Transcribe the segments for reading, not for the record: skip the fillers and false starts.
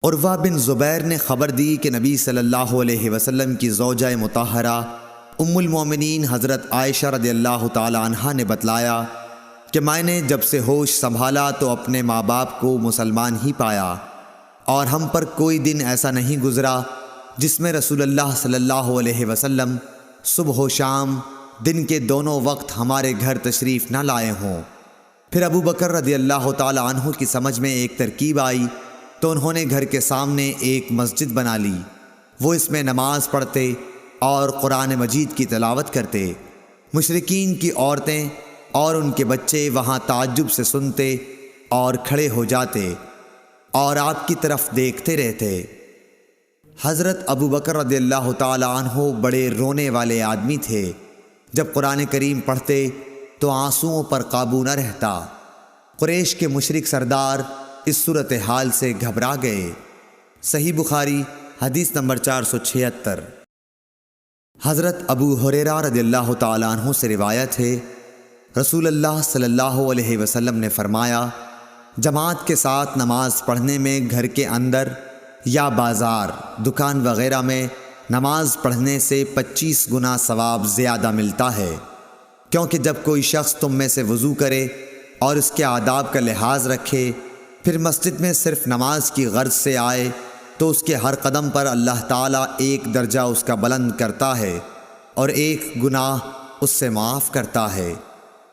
عروہ بن زبیر نے خبر دی کہ نبی صلی اللہ علیہ وسلم کی زوجہ مطہرہ ام المومنین حضرت عائشہ رضی اللہ تعالی عنہا نے بتلایا کہ میں نے جب سے ہوش سنبھالا تو اپنے ماں باپ کو مسلمان ہی پایا، اور ہم پر کوئی دن ایسا نہیں گزرا جس میں رسول اللہ صلی اللہ علیہ وسلم صبح و شام دن کے دونوں وقت ہمارے گھر تشریف نہ لائے ہوں۔ پھر ابو بکر رضی اللہ تعالی عنہ کی سمجھ میں ایک ترکیب آئی تو انہوں نے گھر کے سامنے ایک مسجد بنا لی، وہ اس میں نماز پڑھتے اور قرآن مجید کی تلاوت کرتے۔ مشرکین کی عورتیں اور ان کے بچے وہاں تعجب سے سنتے اور کھڑے ہو جاتے اور آپ کی طرف دیکھتے رہتے۔ حضرت ابو بکر رضی اللہ تعالی عنہ بڑے رونے والے آدمی تھے، جب قرآن کریم پڑھتے تو آنسوؤں پر قابو نہ رہتا۔ قریش کے مشرک سردار اس صورتحال سے گھبرا گئے۔ صحیح بخاری حدیث نمبر 476۔ حضرت ابو ہریرہ رضی اللہ تعالی عنہ سے روایت ہے، رسول اللہ صلی اللہ علیہ وسلم نے فرمایا، جماعت کے ساتھ نماز پڑھنے میں گھر کے اندر یا بازار، دکان وغیرہ میں نماز پڑھنے سے 25 گنا ثواب زیادہ ملتا ہے، کیونکہ جب کوئی شخص تم میں سے وضو کرے اور اس کے آداب کا لحاظ رکھے، پھر مسجد میں صرف نماز کی غرض سے آئے تو اس کے ہر قدم پر اللہ تعالیٰ ایک درجہ اس کا بلند کرتا ہے اور ایک گناہ اس سے معاف کرتا ہے۔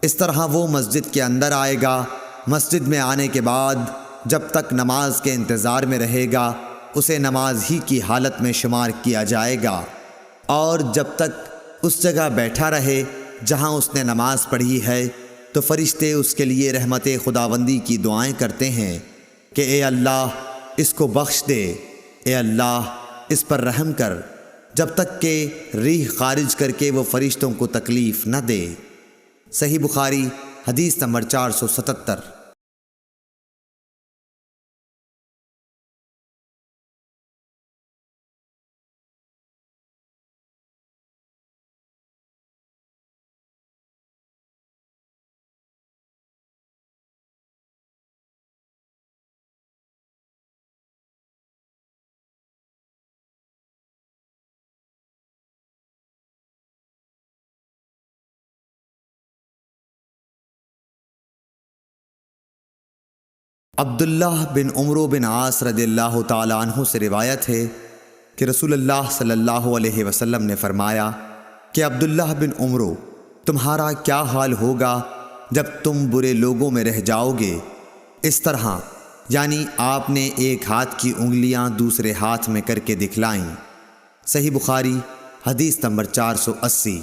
اس طرح وہ مسجد کے اندر آئے گا، مسجد میں آنے کے بعد جب تک نماز کے انتظار میں رہے گا اسے نماز ہی کی حالت میں شمار کیا جائے گا، اور جب تک اس جگہ بیٹھا رہے جہاں اس نے نماز پڑھی ہے تو فرشتے اس کے لیے رحمت خداوندی کی دعائیں کرتے ہیں کہ اے اللہ اس کو بخش دے، اے اللہ اس پر رحم کر، جب تک کہ ریح خارج کر کے وہ فرشتوں کو تکلیف نہ دے۔ صحیح بخاری حدیث نمبر 477۔ عبداللہ بن عمرو بن عاص رضی اللہ تعالی عنہ سے روایت ہے کہ رسول اللہ صلی اللہ علیہ وسلم نے فرمایا کہ عبداللہ بن عمرو، تمہارا کیا حال ہوگا جب تم برے لوگوں میں رہ جاؤ گے؟ اس طرح یعنی آپ نے ایک ہاتھ کی انگلیاں دوسرے ہاتھ میں کر کے دکھلائیں۔ صحیح بخاری حدیث نمبر 480۔